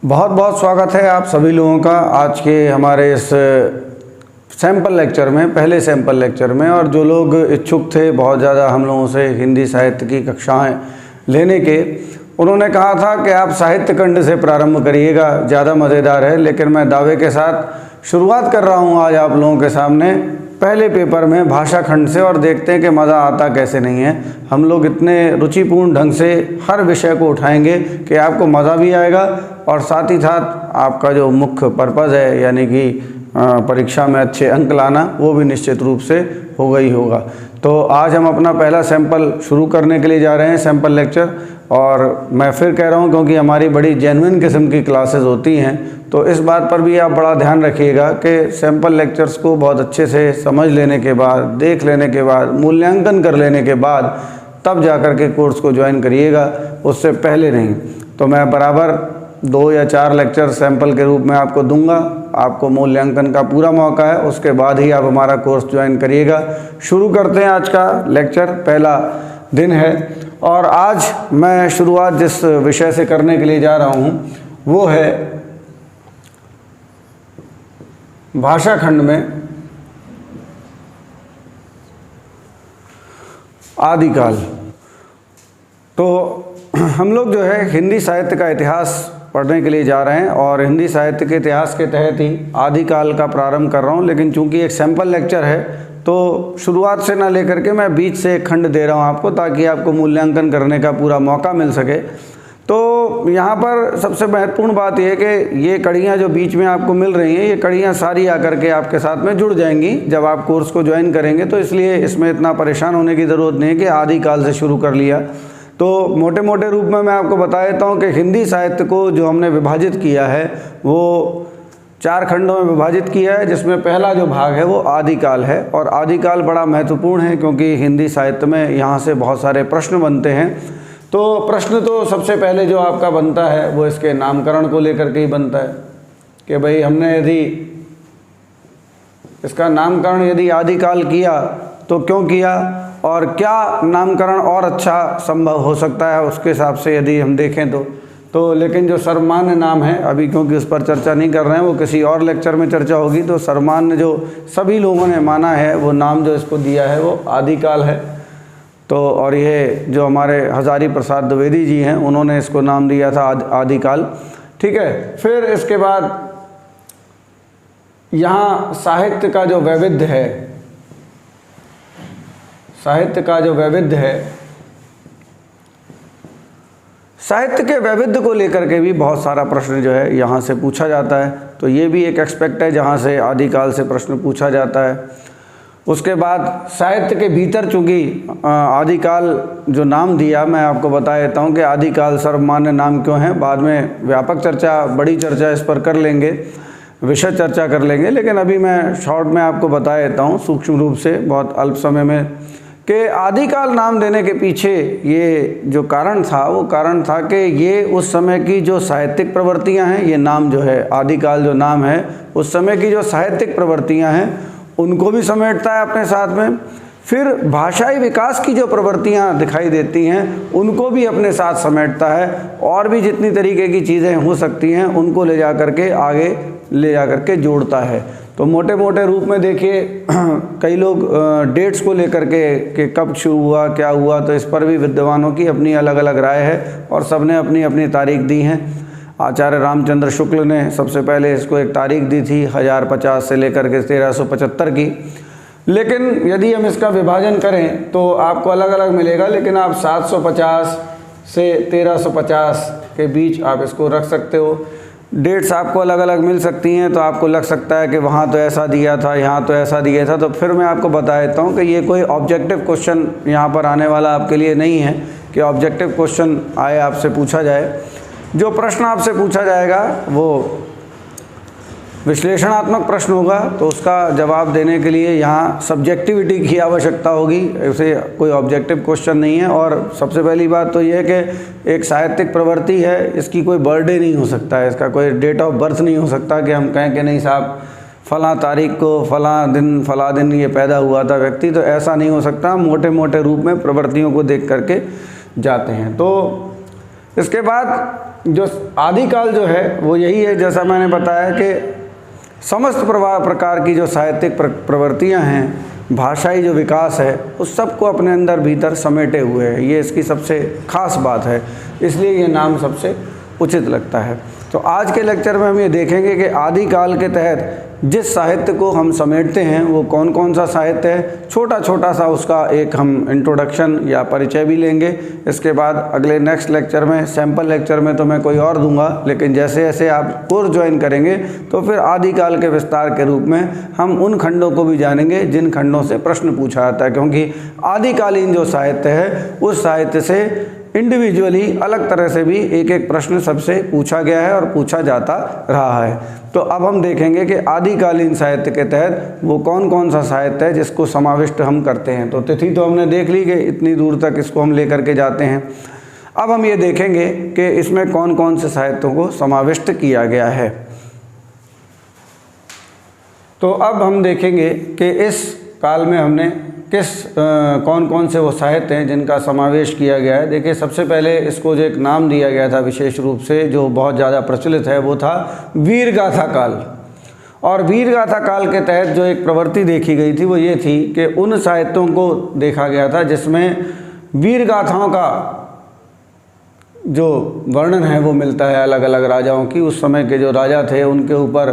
बहुत बहुत स्वागत है आप सभी लोगों का आज के हमारे इस सैम्पल लेक्चर में, पहले सैम्पल लेक्चर में। और जो लोग इच्छुक थे बहुत ज़्यादा हम लोगों से हिंदी साहित्य की कक्षाएं लेने के, उन्होंने कहा था कि आप साहित्य खंड से प्रारंभ करिएगा, ज़्यादा मज़ेदार है। लेकिन मैं दावे के साथ शुरुआत कर रहा हूँ आज आप लोगों के सामने पहले पेपर में भाषा खंड से, और देखते हैं कि मज़ा आता कैसे नहीं है। हम लोग इतने रुचिपूर्ण ढंग से हर विषय को उठाएंगे कि आपको मज़ा भी आएगा और साथ ही साथ आपका जो मुख्य पर्पज़ है यानी कि परीक्षा में अच्छे अंक लाना, वो भी निश्चित रूप से होगा ही होगा। तो आज हम अपना पहला सैंपल शुरू करने के लिए जा रहे हैं, सैंपल लेक्चर। और मैं फिर कह रहा हूँ क्योंकि हमारी बड़ी जेन्युइन किस्म की क्लासेस होती हैं, तो इस बात पर भी आप बड़ा ध्यान रखिएगा कि सैंपल लेक्चर्स को बहुत अच्छे से समझ लेने के बाद, देख लेने के बाद, मूल्यांकन कर लेने के बाद तब जा कर के कोर्स को ज्वाइन करिएगा, उससे पहले नहीं। तो मैं बराबर 2 या 4 लेक्चर सैंपल के रूप में आपको दूंगा, आपको मूल्यांकन का पूरा मौका है, उसके बाद ही आप हमारा कोर्स ज्वाइन करिएगा। शुरू करते हैं आज का लेक्चर, पहला दिन है। और आज मैं शुरुआत जिस विषय से करने के लिए जा रहा हूँ वो है भाषा खंड में आदिकाल। तो हम लोग जो है हिंदी साहित्य का इतिहास पढ़ने के लिए जा रहे हैं और हिंदी साहित्य के इतिहास के तहत ही आदिकाल का प्रारंभ कर रहा हूँ। लेकिन चूंकि एक सैंपल लेक्चर है तो शुरुआत से ना लेकर के मैं बीच से एक खंड दे रहा हूँ आपको, ताकि आपको मूल्यांकन करने का पूरा मौका मिल सके। तो यहाँ पर सबसे महत्वपूर्ण बात यह है कि ये कड़ियाँ जो बीच में आपको मिल रही हैं, ये कड़ियाँ सारी आकर के आपके साथ में जुड़ जाएंगी जब आप कोर्स को ज्वाइन करेंगे। तो इसलिए इसमें इतना परेशान होने की ज़रूरत नहीं है कि आदिकाल से शुरू कर लिया। तो मोटे मोटे रूप में मैं आपको बता देता हूँ कि हिंदी साहित्य को जो हमने विभाजित किया है वो 4 खंडों में विभाजित किया है, जिसमें पहला जो भाग है वो आदिकाल है। और आदिकाल बड़ा महत्वपूर्ण है क्योंकि हिंदी साहित्य में यहाँ से बहुत सारे प्रश्न बनते हैं। तो प्रश्न तो सबसे पहले जो आपका बनता है वो इसके नामकरण को लेकर के ही बनता है कि भाई हमने यदि इसका नामकरण यदि आदिकाल किया तो क्यों किया, और क्या नामकरण और अच्छा संभव हो सकता है उसके हिसाब से यदि हम देखें तो लेकिन जो सर्वमान्य नाम है, अभी क्योंकि उस पर चर्चा नहीं कर रहे हैं, वो किसी और लेक्चर में चर्चा होगी। तो सर्वमान्य जो सभी लोगों ने माना है वो नाम जो इसको दिया है वो आदिकाल है। तो और ये जो हमारे हजारी प्रसाद द्विवेदी जी हैं उन्होंने इसको नाम दिया था आदिकाल, ठीक है। फिर इसके बाद यहाँ साहित्य का जो वैविध्य है, साहित्य का जो वैविध्य है, साहित्य के वैविध्य को लेकर के भी बहुत सारा प्रश्न जो है यहाँ से पूछा जाता है। तो ये भी एक एस्पेक्ट है जहाँ से आदिकाल से प्रश्न पूछा जाता है। उसके बाद साहित्य के भीतर चूँकि आदिकाल जो नाम दिया, मैं आपको बता देता हूँ कि आदिकाल सर्वमान्य नाम क्यों है। बाद में व्यापक चर्चा, बड़ी चर्चा इस पर कर लेंगे, विषय चर्चा कर लेंगे। लेकिन अभी मैं शॉर्ट में आपको बता देता हूँ सूक्ष्म रूप से, बहुत अल्प समय में, कि आदिकाल नाम देने के पीछे ये जो कारण था वो कारण था कि ये उस समय की जो साहित्यिक प्रवृत्तियां हैं, ये नाम जो है आदिकाल जो नाम है उस समय की जो साहित्यिक प्रवृत्तियां हैं उनको भी समेटता है अपने साथ में। फिर भाषाई विकास की जो प्रवृत्तियां दिखाई देती हैं उनको भी अपने साथ समेटता है, और भी जितनी तरीके की चीज़ें हो सकती हैं उनको ले जा कर के आगे ले जा कर के जोड़ता है। तो मोटे मोटे रूप में देखिए, कई लोग डेट्स को लेकर के कि कब शुरू हुआ क्या हुआ, तो इस पर भी विद्वानों की अपनी अलग अलग राय है और सबने अपनी अपनी तारीख दी हैं। आचार्य रामचंद्र शुक्ल ने सबसे पहले इसको एक तारीख दी थी 1050 से लेकर के 1375 की। लेकिन यदि हम इसका विभाजन करें तो आपको अलग अलग मिलेगा, लेकिन आप 750 से 1350 के बीच आप इसको रख सकते हो। डेट्स आपको अलग अलग मिल सकती हैं, तो आपको लग सकता है कि वहाँ तो ऐसा दिया था, यहाँ तो ऐसा दिया था। तो फिर मैं आपको बता देता हूँ कि ये कोई ऑब्जेक्टिव क्वेश्चन यहाँ पर आने वाला आपके लिए नहीं है कि ऑब्जेक्टिव क्वेश्चन आए आपसे पूछा जाए। जो प्रश्न आपसे पूछा जाएगा वो विश्लेषणात्मक प्रश्न होगा, तो उसका जवाब देने के लिए यहाँ सब्जेक्टिविटी की आवश्यकता होगी, ऐसे कोई ऑब्जेक्टिव क्वेश्चन नहीं है। और सबसे पहली बात तो ये है कि एक साहित्यिक प्रवृत्ति है, इसकी कोई बर्थडे नहीं हो सकता है, इसका कोई डेट ऑफ बर्थ नहीं हो सकता कि हम कहें कि नहीं साहब फ़लाँ तारीख को फ़लाँ दिन ये पैदा हुआ था व्यक्ति, तो ऐसा नहीं हो सकता। मोटे मोटे रूप में प्रवृत्तियों को देख करके जाते हैं। तो इसके बाद जो आदिकाल जो है वो यही है, जैसा मैंने बताया कि समस्त प्रकार की जो साहित्यिक प्रवृत्तियाँ हैं, भाषाई जो विकास है, उस सब को अपने अंदर भीतर समेटे हुए है। ये इसकी सबसे ख़ास बात है, इसलिए ये नाम सबसे उचित लगता है। तो आज के लेक्चर में हम ये देखेंगे कि आदिकाल के तहत जिस साहित्य को हम समेटते हैं वो कौन कौन सा साहित्य है। छोटा छोटा सा उसका एक हम इंट्रोडक्शन या परिचय भी लेंगे। इसके बाद अगले नेक्स्ट लेक्चर में, सैम्पल लेक्चर में तो मैं कोई और दूंगा, लेकिन जैसे जैसे आप कोर्स ज्वाइन करेंगे तो फिर आदिकाल के विस्तार के रूप में हम उन खंडों को भी जानेंगे जिन खंडों से प्रश्न पूछा जाता है, क्योंकि आदिकालीन जो साहित्य है उस साहित्य से इंडिविजुअली अलग तरह से भी एक एक प्रश्न सबसे पूछा गया है और पूछा जाता रहा है। तो अब हम देखेंगे कि आदिकालीन साहित्य के तहत वो कौन कौन सा साहित्य है जिसको समाविष्ट हम करते हैं। तो तिथि तो हमने देख ली कि इतनी दूर तक इसको हम लेकर के जाते हैं। अब हम ये देखेंगे कि इसमें कौन कौन से साहित्यों को समाविष्ट किया गया है। तो अब हम देखेंगे कि इस काल में हमने कौन कौन से वो साहित्य हैं जिनका समावेश किया गया है। देखिए, सबसे पहले इसको जो एक नाम दिया गया था विशेष रूप से, जो बहुत ज़्यादा प्रचलित है, वो था वीरगाथा काल। और वीरगाथा काल के तहत जो एक प्रवृत्ति देखी गई थी वो ये थी कि उन साहित्यों को देखा गया था जिसमें वीरगाथाओं का जो वर्णन है वो मिलता है अलग अलग राजाओं की। उस समय के जो राजा थे उनके ऊपर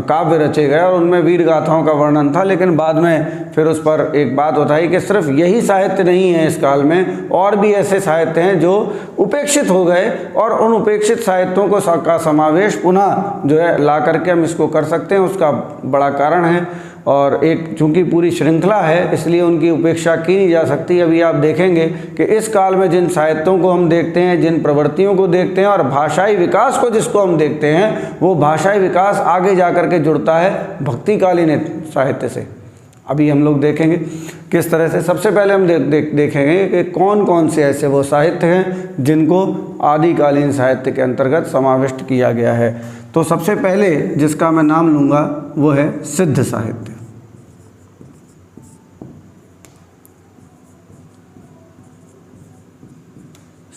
काव्य रचे गए और उनमें वीर गाथाओं का वर्णन था। लेकिन बाद में फिर उस पर एक बात उठाई कि सिर्फ यही साहित्य नहीं है, इस काल में और भी ऐसे साहित्य हैं जो उपेक्षित हो गए, और उन उपेक्षित साहित्यों को का समावेश पुनः जो है ला करके हम इसको कर सकते हैं। उसका बड़ा कारण है, और एक चूँकि पूरी श्रृंखला है इसलिए उनकी उपेक्षा की नहीं जा सकती। अभी आप देखेंगे कि इस काल में जिन साहित्यों को हम देखते हैं, जिन प्रवृत्तियों को देखते हैं और भाषाई विकास को जिसको हम देखते हैं, वो भाषाई विकास आगे जा कर के जुड़ता है भक्तिकालीन साहित्य से। अभी हम लोग देखेंगे किस तरह से। सबसे पहले हम देखेंगे कि कौन कौन से ऐसे वो साहित्य हैं जिनको आदिकालीन साहित्य के अंतर्गत समाविष्ट किया गया है। तो सबसे पहले जिसका मैं नाम लूँगा वो है सिद्ध साहित्य।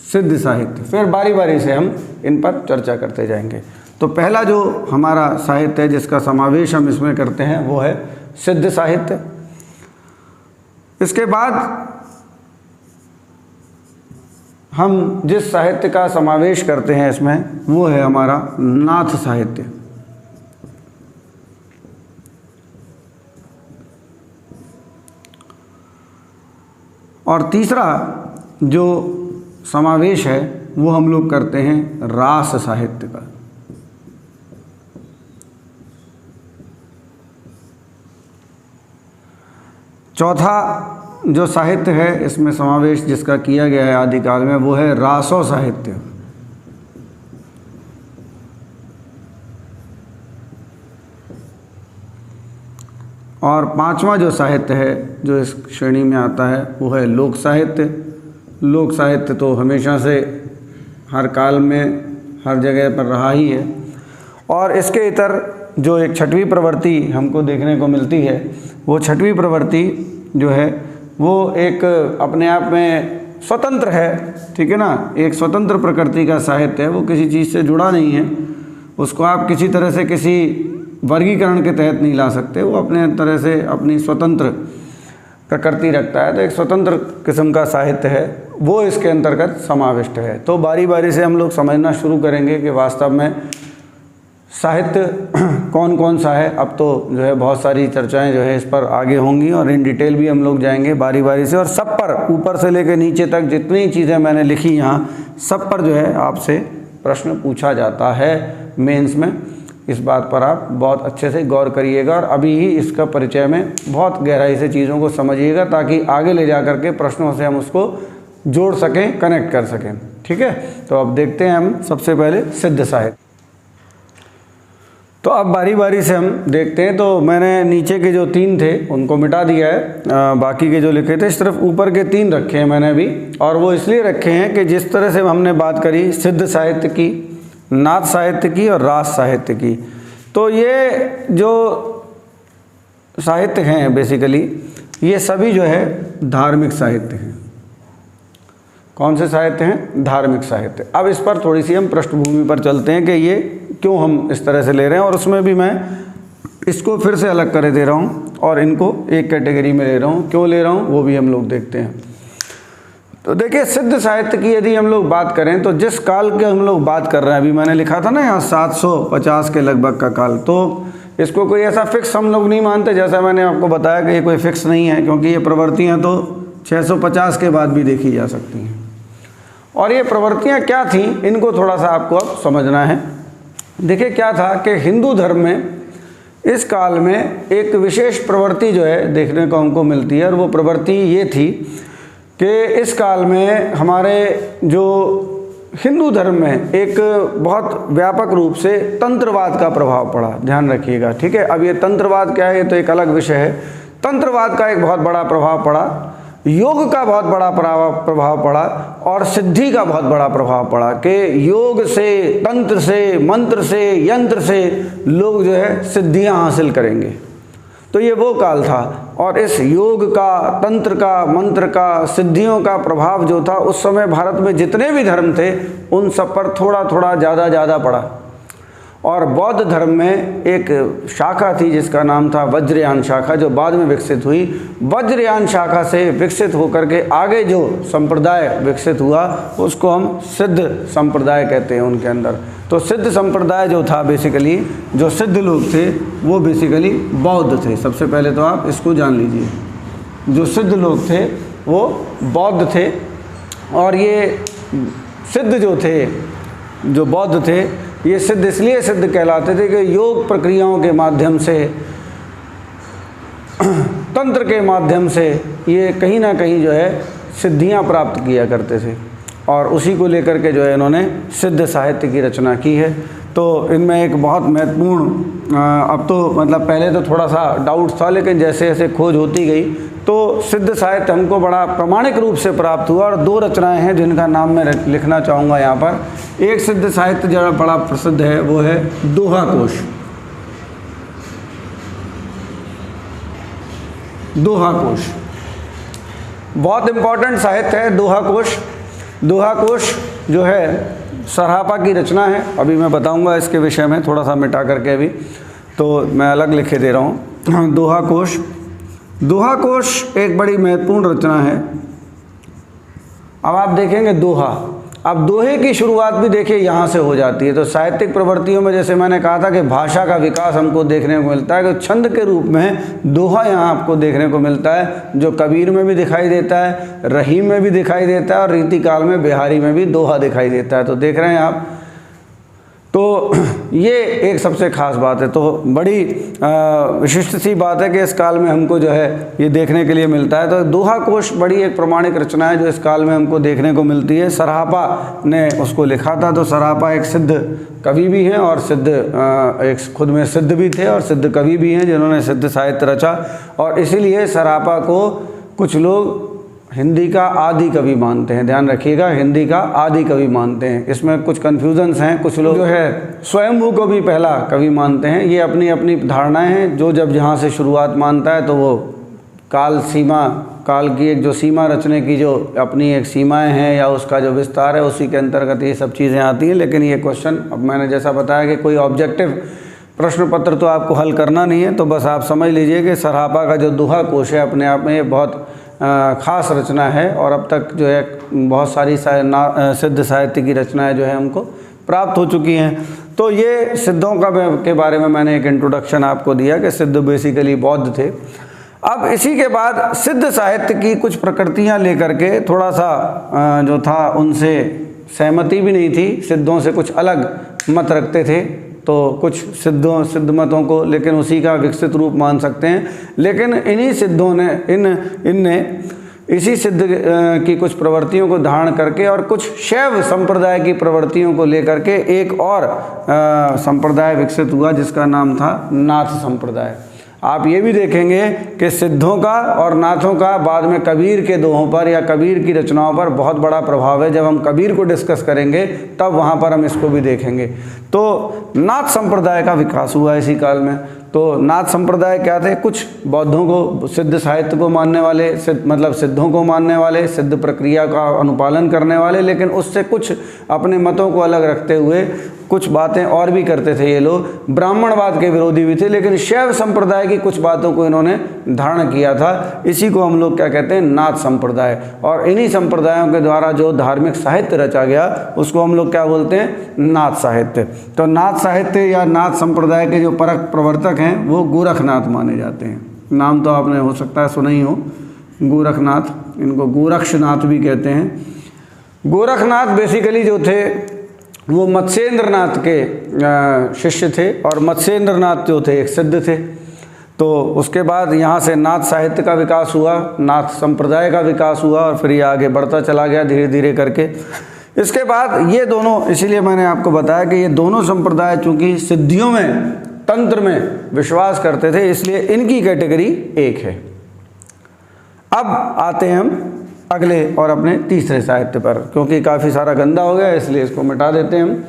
सिद्ध साहित्य, फिर बारी बारी से हम इन पर चर्चा करते जाएंगे। तो पहला जो हमारा साहित्य है जिसका समावेश हम इसमें करते हैं वो है सिद्ध साहित्य। इसके बाद हम जिस साहित्य का समावेश करते हैं इसमें वो है हमारा नाथ साहित्य। और तीसरा जो समावेश है वो हम लोग करते हैं रास साहित्य का। चौथा जो साहित्य है इसमें समावेश जिसका किया गया है आदिकाल में वो है रासो साहित्य। और पांचवा जो साहित्य है जो इस श्रेणी में आता है वो है लोक साहित्य। लोक साहित्य तो हमेशा से हर काल में हर जगह पर रहा ही है। और इसके इतर जो एक छठवीं प्रवृत्ति हमको देखने को मिलती है, वो छठवीं प्रवृत्ति जो है वो एक अपने आप में स्वतंत्र है, ठीक है ना। एक स्वतंत्र प्रकृति का साहित्य है, वो किसी चीज़ से जुड़ा नहीं है, उसको आप किसी तरह से किसी वर्गीकरण के तहत नहीं ला सकते। वो अपने तरह से अपनी स्वतंत्र प्रकृति रखता है, तो एक स्वतंत्र किस्म का साहित्य है, वो इसके अंतर्गत समाविष्ट है। तो बारी बारी से हम लोग समझना शुरू करेंगे कि वास्तव में साहित्य कौन कौन सा है। अब तो जो है बहुत सारी चर्चाएं जो है इस पर आगे होंगी और इन डिटेल भी हम लोग जाएंगे बारी बारी से। और सब पर ऊपर से लेकर नीचे तक जितनी चीज़ें मैंने लिखी यहाँ, सब पर जो है आपसे प्रश्न पूछा जाता है मेंस में। इस बात पर आप बहुत अच्छे से गौर करिएगा और अभी ही इसका परिचय में बहुत गहराई से चीज़ों को समझिएगा, ताकि आगे ले जा कर के प्रश्नों से हम उसको जोड़ सकें, कनेक्ट कर सकें, ठीक है। तो अब देखते हैं हम सबसे पहले सिद्ध साहित्य। तो अब बारी बारी से हम देखते हैं। तो मैंने नीचे के जो 3 थे उनको मिटा दिया है, बाकी के जो लिखे थे सिर्फ ऊपर के 3 रखे हैं मैंने भी। और वो इसलिए रखे हैं कि जिस तरह से हमने बात करी सिद्ध साहित्य की, नाथ साहित्य की और रास साहित्य की, तो ये जो साहित्य हैं बेसिकली ये सभी जो है धार्मिक साहित्य हैं। कौन से साहित्य हैं? धार्मिक साहित्य। अब इस पर थोड़ी सी हम पृष्ठभूमि पर चलते हैं कि ये क्यों हम इस तरह से ले रहे हैं, और उसमें भी मैं इसको फिर से अलग कर दे रहा हूँ और इनको एक कैटेगरी में ले रहा हूँ। क्यों ले रहा हूँ वो भी हम लोग देखते हैं। तो देखिए, सिद्ध साहित्य की यदि हम लोग बात करें तो जिस काल के हम लोग बात कर रहे हैं, अभी मैंने लिखा था ना यहाँ 750 के लगभग का काल, तो इसको कोई ऐसा फिक्स हम लोग नहीं मानते। जैसा मैंने आपको बताया कि ये कोई फिक्स नहीं है, क्योंकि ये प्रवृत्तियाँ तो 650 के बाद भी देखी जा सकती हैं। और ये प्रवृत्तियाँ क्या थीं, इनको थोड़ा सा आपको अब समझना है। देखिए, क्या था कि हिंदू धर्म में इस काल में एक विशेष प्रवृत्ति जो है देखने को हमको मिलती है, और वो प्रवृत्ति ये थी कि इस काल में हमारे जो हिंदू धर्म में एक बहुत व्यापक रूप से तंत्रवाद का प्रभाव पड़ा। ध्यान रखिएगा, ठीक है। अब ये तंत्रवाद क्या है, ये तो एक अलग विषय है। तंत्रवाद का एक बहुत बड़ा प्रभाव पड़ा, योग का बहुत बड़ा प्रभाव पड़ा, और सिद्धि का बहुत बड़ा प्रभाव पड़ा कि योग से, तंत्र से, मंत्र से, यंत्र से लोग जो है सिद्धियां हासिल करेंगे। तो ये वो काल था, और इस योग का, तंत्र का, मंत्र का, सिद्धियों का प्रभाव जो था उस समय भारत में जितने भी धर्म थे उन सब पर थोड़ा थोड़ा ज़्यादा पड़ा। और बौद्ध धर्म में एक शाखा थी जिसका नाम था वज्रयान शाखा, जो बाद में विकसित हुई। वज्रयान शाखा से विकसित होकर के आगे जो संप्रदाय विकसित हुआ उसको हम सिद्ध संप्रदाय कहते हैं उनके अंदर। तो सिद्ध संप्रदाय जो था, बेसिकली जो सिद्ध लोग थे वो बेसिकली बौद्ध थे। सबसे पहले तो आप इसको जान लीजिए, जो सिद्ध लोग थे वो बौद्ध थे। और ये सिद्ध जो थे, जो बौद्ध थे, ये सिद्ध इसलिए सिद्ध कहलाते थे कि योग प्रक्रियाओं के माध्यम से, तंत्र के माध्यम से ये कहीं ना कहीं जो है सिद्धियां प्राप्त किया करते थे, और उसी को लेकर के जो है इन्होंने सिद्ध साहित्य की रचना की है। तो इनमें एक बहुत महत्वपूर्ण, अब तो मतलब पहले तो थोड़ा सा डाउट था, लेकिन जैसे जैसे खोज होती गई तो सिद्ध साहित्य हमको बड़ा प्रामाणिक रूप से प्राप्त हुआ। और दो रचनाएं हैं जिनका नाम मैं लिखना चाहूँगा यहाँ पर। एक सिद्ध साहित्य जो बड़ा प्रसिद्ध है वो है दोहा कोश। दोहा कोश बहुत इम्पोर्टेंट साहित्य है दोहा कोश। दोहा कोश जो है सरापा की रचना है। अभी मैं बताऊंगा इसके विषय में थोड़ा सा मिटा करके, अभी तो मैं अलग लिखे दे रहा हूँ। दोहा कोश, दोहा कोश एक बड़ी महत्वपूर्ण रचना है। अब आप देखेंगे दोहा, अब दोहे की शुरुआत भी देखिए यहाँ से हो जाती है। तो साहित्यिक प्रवृत्तियों में जैसे मैंने कहा था कि भाषा का विकास हमको देखने को मिलता है, कि छंद के रूप में दोहा यहाँ आपको देखने को मिलता है, जो कबीर में भी दिखाई देता है, रहीम में भी दिखाई देता है, और रीतिकाल में बिहारी में भी दोहा दिखाई देता है। तो देख रहे हैं आप, तो ये एक सबसे ख़ास बात है। तो बड़ी विशिष्ट सी बात है कि इस काल में हमको जो है ये देखने के लिए मिलता है। तो दोहा कोश बड़ी एक प्रमाणिक रचना है जो इस काल में हमको देखने को मिलती है। सरापा ने उसको लिखा था। तो सरापा एक सिद्ध कवि भी हैं और सिद्ध एक खुद में सिद्ध भी थे और सिद्ध कवि भी हैं जिन्होंने सिद्ध साहित्य रचा। और इसीलिए सरापा को कुछ लोग हिंदी का आदि कवि मानते हैं। ध्यान रखिएगा, हिंदी का आदि कवि मानते हैं। इसमें कुछ कन्फ्यूजन्स हैं। कुछ लोग जो है स्वयंभू को भी पहला कवि मानते हैं। ये अपनी अपनी धारणाएं हैं। जो जब जहाँ से शुरुआत मानता है तो वो काल सीमा, काल की एक जो सीमा रचने की जो अपनी एक सीमाएं हैं या उसका जो विस्तार है, उसी के अंतर्गत ये सब चीज़ें आती हैं। लेकिन ये क्वेश्चन, अब मैंने जैसा बताया कि कोई ऑब्जेक्टिव प्रश्न पत्र तो आपको हल करना नहीं है, तो बस आप समझ लीजिए कि सरापा का जो दोहा कोश है अपने आप में ये बहुत ख़ास रचना है। और अब तक जो है बहुत सारी सिद्ध साहित्य की रचनाएं जो है हमको प्राप्त हो चुकी हैं। तो ये सिद्धों के बारे में मैंने एक इंट्रोडक्शन आपको दिया कि सिद्ध बेसिकली बौद्ध थे। अब इसी के बाद सिद्ध साहित्य की कुछ प्रकृतियां लेकर के थोड़ा सा जो था उनसे सहमति भी नहीं थी। सिद्धों से कुछ अलग मत रखते थे, तो कुछ सिद्ध मतों को लेकिन उसी का विकसित रूप मान सकते हैं। लेकिन इन्हीं सिद्धों ने इनने इसी सिद्ध की कुछ प्रवृत्तियों को धारण करके और कुछ शैव संप्रदाय की प्रवृत्तियों को लेकर के एक और संप्रदाय विकसित हुआ जिसका नाम था नाथ संप्रदाय। आप ये भी देखेंगे कि सिद्धों का और नाथों का बाद में कबीर के दोहों पर या कबीर की रचनाओं पर बहुत बड़ा प्रभाव है। जब हम कबीर को डिस्कस करेंगे तब वहाँ पर हम इसको भी देखेंगे। तो नाथ संप्रदाय का विकास हुआ इसी काल में। तो नाथ संप्रदाय क्या थे? कुछ बौद्धों को, सिद्ध साहित्य को मानने वाले, मतलब सिद्धों को मानने वाले, सिद्ध प्रक्रिया का अनुपालन करने वाले, लेकिन उससे कुछ अपने मतों को अलग रखते हुए कुछ बातें और भी करते थे ये लोग। ब्राह्मणवाद के विरोधी भी थे, लेकिन शैव संप्रदाय की कुछ बातों को इन्होंने धारण किया था। इसी को हम लोग क्या कहते हैं? नाथ संप्रदाय। और इन्हीं संप्रदायों के द्वारा जो धार्मिक साहित्य रचा गया उसको हम लोग क्या बोलते हैं? नाथ साहित्य। तो नाथ साहित्य या नाथ संप्रदाय के जो परक प्रवर्तक हैं वो गोरखनाथ माने जाते हैं। नाम तो आपने हो सकता है सुना ही हो, गोरखनाथ। इनको गोरक्षनाथ भी कहते हैं। गोरखनाथ बेसिकली जो थे वो मत्स्येंद्रनाथ के शिष्य थे, और मत्स्येंद्रनाथ जो थे एक सिद्ध थे। तो उसके बाद यहाँ से नाथ साहित्य का विकास हुआ, नाथ संप्रदाय का विकास हुआ, और फिर ये आगे बढ़ता चला गया धीरे धीरे करके। इसके बाद ये दोनों, इसीलिए मैंने आपको बताया कि ये दोनों संप्रदाय चूँकि सिद्धियों में, तंत्र में विश्वास करते थे, इसलिए इनकी कैटेगरी एक है। अब आते हैं हम अगले और अपने तीसरे साहित्य पर, क्योंकि काफ़ी सारा गंदा हो गया इसलिए इसको मिटा देते हैं हम,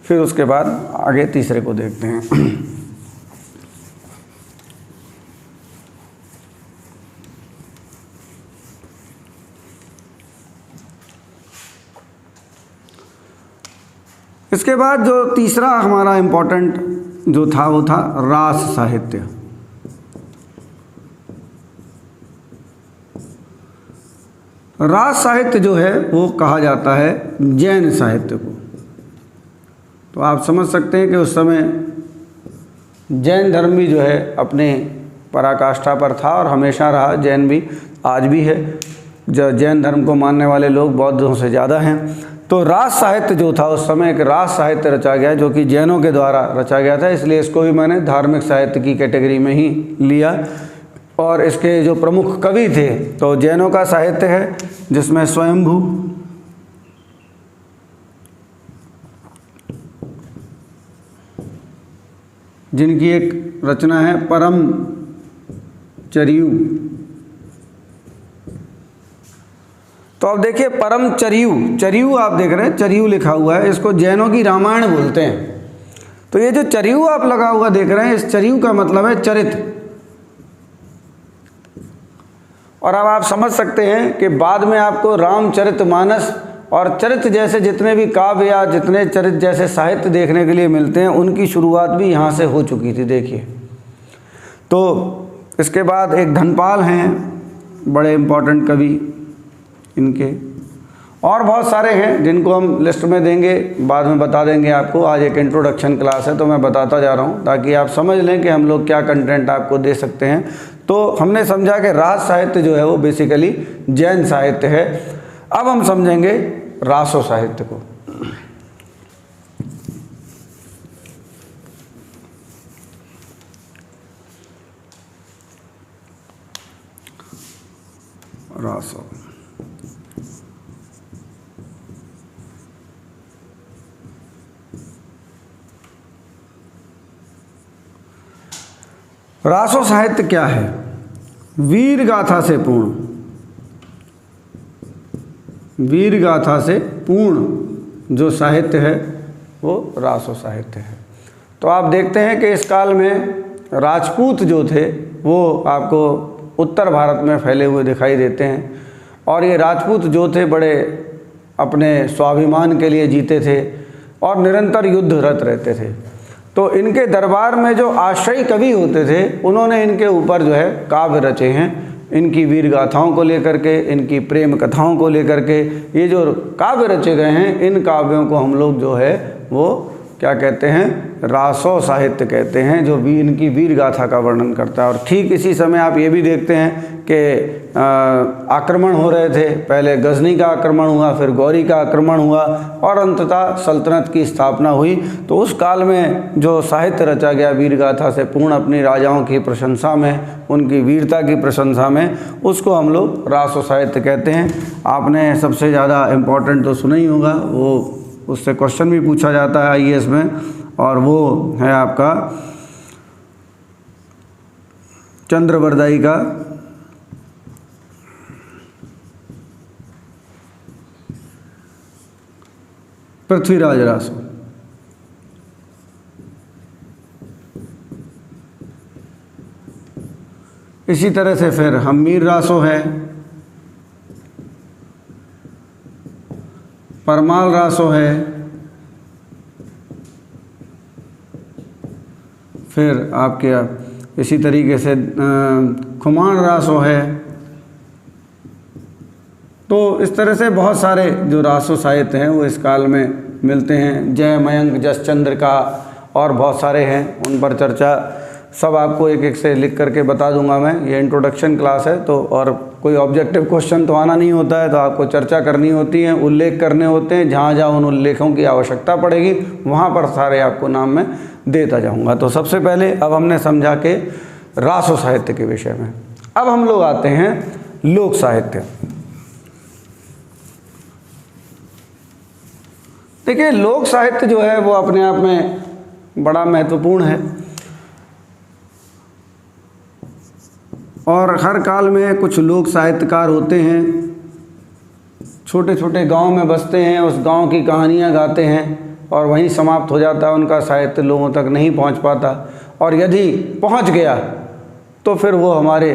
फिर उसके बाद आगे तीसरे को देखते हैं। इसके बाद जो तीसरा हमारा इम्पोर्टेंट जो था वो था रास साहित्य। रास साहित्य जो है वो कहा जाता है जैन साहित्य को। तो आप समझ सकते हैं कि उस समय जैन धर्म भी जो है अपने पराकाष्ठा पर था और हमेशा रहा। जैन भी आज भी है, जो जैन धर्म को मानने वाले लोग बौद्धों से ज़्यादा हैं। तो रास साहित्य जो था उस समय एक रास साहित्य रचा गया जो कि जैनों के द्वारा रचा गया था, इसलिए इसको भी मैंने धार्मिक साहित्य की कैटेगरी में ही लिया। और इसके जो प्रमुख कवि थे तो जैनों का साहित्य है जिसमें स्वयंभू, जिनकी एक रचना है परम चर्यु। तो अब देखिए परम चर्यु, चर्यु आप देख रहे हैं, चर्यु लिखा हुआ है, इसको जैनों की रामायण बोलते हैं। तो ये जो चर्यु आप लगा हुआ देख रहे हैं, इस चर्यु का मतलब है चरित्र। और अब आप समझ सकते हैं कि बाद में आपको रामचरितमानस और चरित्र जैसे जितने भी काव्य या जितने चरित्र जैसे साहित्य देखने के लिए मिलते हैं, उनकी शुरुआत भी यहाँ से हो चुकी थी। देखिए, तो इसके बाद एक धनपाल हैं, बड़े इम्पोर्टेंट कवि इनके, और बहुत सारे हैं जिनको हम लिस्ट में देंगे, बाद में बता देंगे आपको। आज एक इंट्रोडक्शन क्लास है तो मैं बताता जा रहा हूँ ताकि आप समझ लें कि हम लोग क्या कंटेंट आपको दे सकते हैं। तो हमने समझा कि रास साहित्य जो है वो बेसिकली जैन साहित्य है। अब हम समझेंगे रासो साहित्य को। रासो, रासो साहित्य क्या है? वीर गाथा से पूर्ण, वीर गाथा से पूर्ण जो साहित्य है वो रासो साहित्य है। तो आप देखते हैं कि इस काल में राजपूत जो थे वो आपको उत्तर भारत में फैले हुए दिखाई देते हैं, और ये राजपूत जो थे बड़े अपने स्वाभिमान के लिए जीते थे और निरंतर युद्धरत रहते थे। तो इनके दरबार में जो आश्रयी कवि होते थे उन्होंने इनके ऊपर जो है काव्य रचे हैं, इनकी वीर गाथाओं को लेकर के, इनकी प्रेम कथाओं को लेकर के। ये जो काव्य रचे गए हैं, इन काव्यों को हम लोग जो है वो क्या कहते हैं? रासो साहित्य कहते हैं, जो भी इनकी वीर गाथा का वर्णन करता है। और ठीक इसी समय आप ये भी देखते हैं कि आक्रमण हो रहे थे। पहले गजनी का आक्रमण हुआ, फिर गौरी का आक्रमण हुआ, और अंततः सल्तनत की स्थापना हुई। तो उस काल में जो साहित्य रचा गया वीर गाथा से पूर्ण, अपनी राजाओं की प्रशंसा में, उनकी वीरता की प्रशंसा में, उसको हम लोग रासो साहित्य कहते हैं। आपने सबसे ज़्यादा इम्पोर्टेंट तो सुना ही होगा, वो उससे क्वेश्चन भी पूछा जाता है आईएएस में, और वो है आपका चंद्रवरदाई का पृथ्वीराज रासो। इसी तरह से फिर हम्मीर रासो है, परमाल रासो है, फिर आपके इसी तरीके से खुमान रासो है। तो इस तरह से बहुत सारे जो रासो साहित्य हैं वो इस काल में मिलते हैं। जय मयंक जसचंद्र का और बहुत सारे हैं, उन पर चर्चा सब आपको एक एक से लिख करके बता दूंगा मैं। ये इंट्रोडक्शन क्लास है तो, और कोई ऑब्जेक्टिव क्वेश्चन तो आना नहीं होता है, तो आपको चर्चा करनी होती है, उल्लेख करने होते हैं। जहाँ जहाँ उन उल्लेखों की आवश्यकता पड़ेगी वहाँ पर सारे आपको नाम मैं देता जाऊँगा। तो सबसे पहले अब हमने समझा कि रासो साहित्य के विषय में। अब हम लोग आते हैं लोक साहित्य। देखिए, लोक साहित्य जो है वो अपने आप में बड़ा महत्वपूर्ण है और हर काल में कुछ लोक साहित्यकार होते हैं, छोटे छोटे गांव में बसते हैं, उस गांव की कहानियां गाते हैं और वहीं समाप्त हो जाता है। उनका साहित्य लोगों तक नहीं पहुंच पाता, और यदि पहुंच गया तो फिर वो हमारे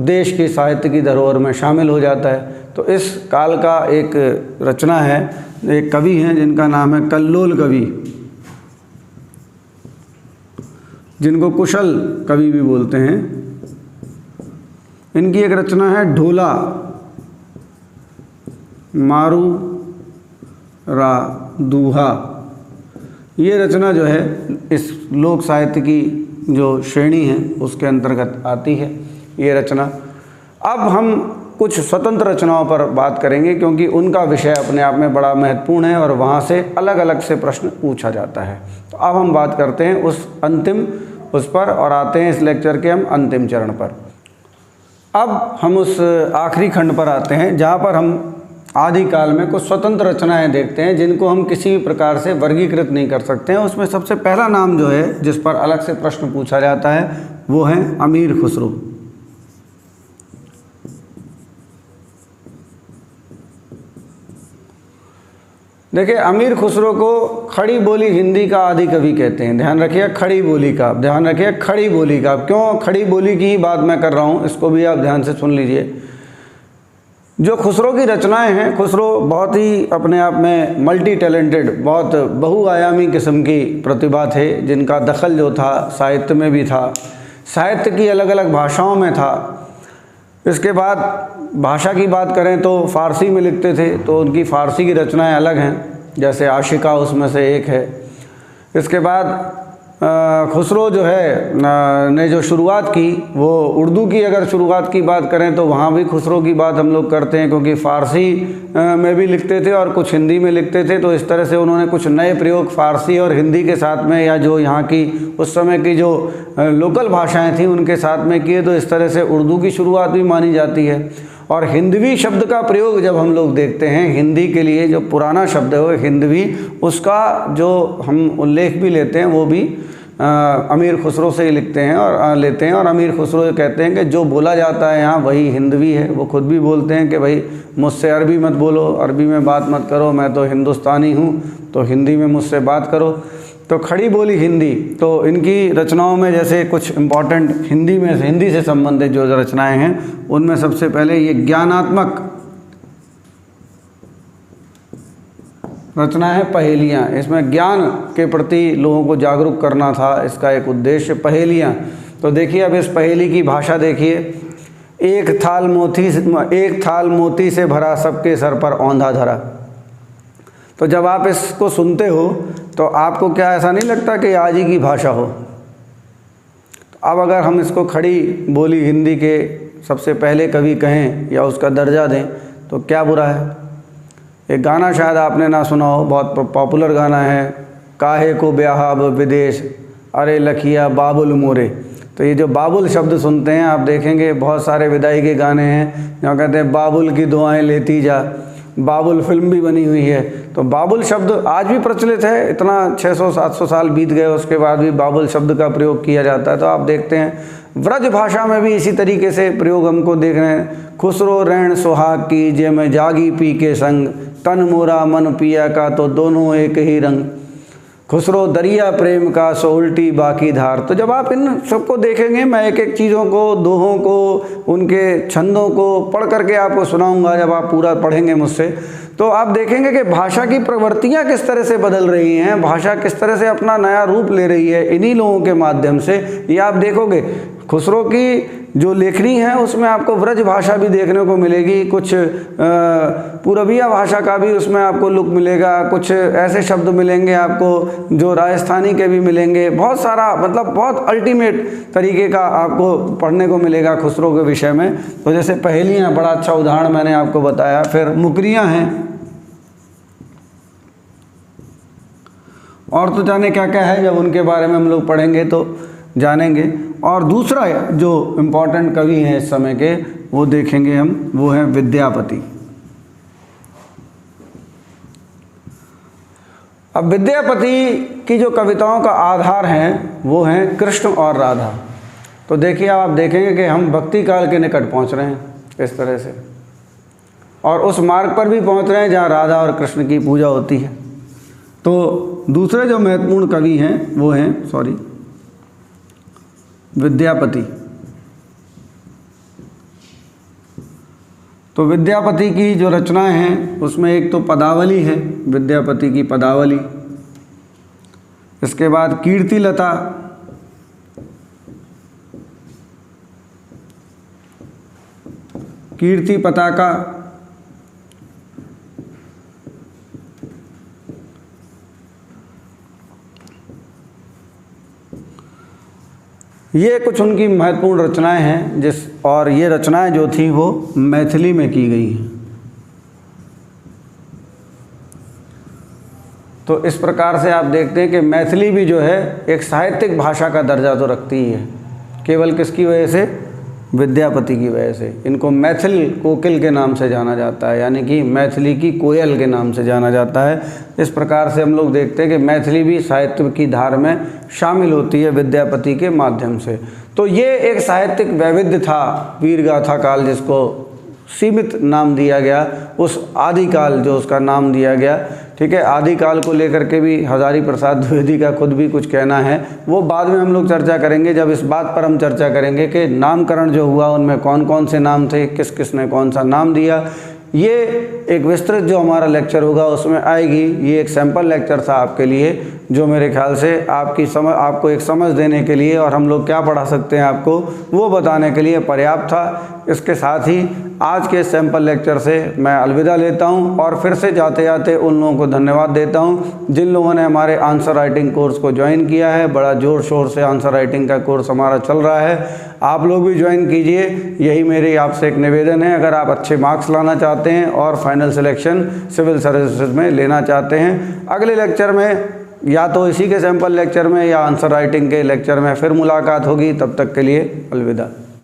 देश की साहित्य की धरोहर में शामिल हो जाता है। तो इस काल का एक रचना है, एक कवि हैं जिनका नाम है कल्लोल कवि, जिनको कुशल कवि भी बोलते हैं। इनकी एक रचना है ढोला मारू रा दूहा। ये रचना जो है इस लोक साहित्य की जो श्रेणी है उसके अंतर्गत आती है ये रचना। अब हम कुछ स्वतंत्र रचनाओं पर बात करेंगे क्योंकि उनका विषय अपने आप में बड़ा महत्वपूर्ण है और वहाँ से अलग अलग से प्रश्न पूछा जाता है। तो अब हम बात करते हैं उस पर और आते हैं इस लेक्चर के हम अंतिम चरण पर। अब हम उस आखिरी खंड पर आते हैं जहाँ पर हम आदिकाल में कुछ स्वतंत्र रचनाएं देखते हैं जिनको हम किसी भी प्रकार से वर्गीकृत नहीं कर सकते हैं। उसमें सबसे पहला नाम जो है जिस पर अलग से प्रश्न पूछा जाता है वो है अमीर खुसरो। देखिए, अमीर खुसरो को खड़ी बोली हिंदी का आदि कवि कहते हैं। ध्यान रखिए, खड़ी बोली का, ध्यान रखिए खड़ी बोली का। क्यों खड़ी बोली की ही बात मैं कर रहा हूँ, इसको भी आप ध्यान से सुन लीजिए। जो खुसरो की रचनाएं हैं, खुसरो बहुत ही अपने आप में मल्टी टैलेंटेड, बहुत बहुआयामी किस्म की प्रतिभा थे, जिनका दखल जो था साहित्य में भी था, साहित्य की अलग अलग भाषाओं में था। इसके बाद भाषा की बात करें तो फ़ारसी में लिखते थे, तो उनकी फ़ारसी की रचनाएं अलग हैं, जैसे आशिका उसमें से एक है। इसके बाद खुसरो जो है ने जो शुरुआत की वो उर्दू की, अगर शुरुआत की बात करें तो वहाँ भी खुसरो की बात हम लोग करते हैं, क्योंकि फ़ारसी में भी लिखते थे और कुछ हिंदी में लिखते थे। तो इस तरह से उन्होंने कुछ नए प्रयोग फ़ारसी और हिंदी के साथ में, या जो यहाँ की उस समय की जो लोकल भाषाएँ थीं उनके साथ में किए। तो इस तरह से उर्दू की शुरुआत भी मानी जाती है। और हिंदवी शब्द का प्रयोग जब हम लोग देखते हैं, हिंदी के लिए जो पुराना शब्द है वो हिंदवी, उसका जो हम उल्लेख भी लेते हैं वो भी अमीर खुसरो से ही लिखते हैं और लेते हैं। और अमीर खुसरो कहते हैं कि जो बोला जाता है यहाँ वही हिंदवी है। वो खुद भी बोलते हैं कि भाई मुझसे अरबी मत बोलो, अरबी में बात मत करो, मैं तो हिंदुस्तानी हूँ, तो हिंदी में मुझसे बात करो। तो खड़ी बोली हिंदी, तो इनकी रचनाओं में जैसे कुछ इम्पॉर्टेंट हिंदी से संबंधित जो रचनाएं हैं उनमें सबसे पहले ये ज्ञानात्मक रचना है पहेलियाँ। इसमें ज्ञान के प्रति लोगों को जागरूक करना था, इसका एक उद्देश्य पहेलियाँ। तो देखिए, अब इस पहेली की भाषा देखिए। एक थाल मोती से भरा, सबके सर पर औंधा धरा। तो जब आप इसको सुनते हो तो आपको क्या ऐसा नहीं लगता कि आज ही की भाषा हो? अब अगर हम इसको खड़ी बोली हिंदी के सबसे पहले कवि कहें या उसका दर्जा दें तो क्या बुरा है? एक गाना शायद आपने ना सुना हो, बहुत पॉपुलर गाना है, काहे को ब्याह अब विदेश, अरे लखिया बाबुल मोरे। तो ये जो बाबुल शब्द सुनते हैं आप देखेंगे बहुत सारे विदाई के गाने हैं जहाँ कहते हैं बाबुल की दुआएं लेती जा। बाबुल फिल्म भी बनी हुई है। तो बाबुल शब्द आज भी प्रचलित है, इतना 600-700 साल बीत गए उसके बाद भी बाबुल शब्द का प्रयोग किया जाता है। तो आप देखते हैं व्रज भाषा में भी इसी तरीके से प्रयोग हमको देख रहे हैं। खुसरो रैन सुहाग की, जे मैं जागी पी के संग, तन मोरा मन पिया का, तो दोनों एक ही रंग। खुसरो दरिया प्रेम का सो उल्टी बाकी धार। तो जब आप इन सबको देखेंगे, मैं एक एक चीज़ों को, दोहों को, उनके छंदों को पढ़ करके आपको सुनाऊंगा। जब आप पूरा पढ़ेंगे मुझसे तो आप देखेंगे कि भाषा की प्रवृत्तियाँ किस तरह से बदल रही हैं, भाषा किस तरह से अपना नया रूप ले रही है इन्हीं लोगों के माध्यम से। ये आप देखोगे खुसरो की जो लेखनी है उसमें आपको व्रज भाषा भी देखने को मिलेगी, कुछ पूरबिया भाषा का भी उसमें आपको लुक मिलेगा, कुछ ऐसे शब्द मिलेंगे आपको जो राजस्थानी के भी मिलेंगे, बहुत सारा, मतलब बहुत अल्टीमेट तरीके का आपको पढ़ने को मिलेगा खुसरो के विषय में। तो जैसे पहेलियाँ, बड़ा अच्छा उदाहरण मैंने आपको बताया, फिर मुकरियाँ हैं, और तो जाने क्या क्या है, जब उनके बारे में हम लोग पढ़ेंगे तो जानेंगे। और दूसरा जो इम्पोर्टेंट कवि हैं इस समय के, वो देखेंगे हम, वो हैं विद्यापति। अब विद्यापति की जो कविताओं का आधार हैं वो हैं कृष्ण और राधा। तो देखिए, आप देखेंगे कि हम भक्ति काल के निकट पहुंच रहे हैं इस तरह से, और उस मार्ग पर भी पहुंच रहे हैं जहां राधा और कृष्ण की पूजा होती है। तो दूसरे जो महत्वपूर्ण कवि हैं वो हैं विद्यापति। तो विद्यापति की जो रचनाएं हैं उसमें एक तो पदावली है, विद्यापति की पदावली, इसके बाद कीर्तिलता, कीर्ति पताका, ये कुछ उनकी महत्वपूर्ण रचनाएं हैं और ये रचनाएं जो थी वो मैथिली में की गई हैं। तो इस प्रकार से आप देखते हैं कि मैथिली भी जो है एक साहित्यिक भाषा का दर्जा तो रखती ही है, केवल किसकी वजह से? विद्यापति की वजह से। इनको मैथिल कोकिल के नाम से जाना जाता है, यानी कि मैथिली की कोयल के नाम से जाना जाता है। इस प्रकार से हम लोग देखते हैं कि मैथिली भी साहित्य की धार में शामिल होती है विद्यापति के माध्यम से। तो ये एक साहित्यिक वैविध्य था, वीरगाथा काल जिसको सीमित नाम दिया गया, उस आदिकाल जो उसका नाम दिया गया, ठीक है। आदिकाल को लेकर के भी हजारी प्रसाद द्विवेदी का खुद भी कुछ कहना है, वो बाद में हम लोग चर्चा करेंगे, जब इस बात पर हम चर्चा करेंगे कि नामकरण जो हुआ उनमें कौन कौन से नाम थे, किस किस ने कौन सा नाम दिया। ये एक विस्तृत जो हमारा लेक्चर होगा उसमें आएगी। ये एक सैंपल लेक्चर था आपके लिए, जो मेरे ख्याल से आपको एक समझ देने के लिए और हम लोग क्या पढ़ा सकते हैं आपको वो बताने के लिए पर्याप्त था। इसके साथ ही आज के सैंपल लेक्चर से मैं अलविदा लेता हूं और फिर से जाते जाते उन लोगों को धन्यवाद देता हूं जिन लोगों ने हमारे आंसर राइटिंग कोर्स को ज्वाइन किया है। बड़ा ज़ोर शोर से आंसर राइटिंग का कोर्स हमारा चल रहा है, आप लोग भी ज्वाइन कीजिए, यही मेरी आपसे एक निवेदन है। अगर आप अच्छे मार्क्स लाना चाहते हैं और फाइनल सिलेक्शन सिविल सर्विसेज में लेना चाहते हैं, अगले लेक्चर में या तो इसी के सैंपल लेक्चर में या आंसर राइटिंग के लेक्चर में फिर मुलाकात होगी। तब तक के लिए अलविदा।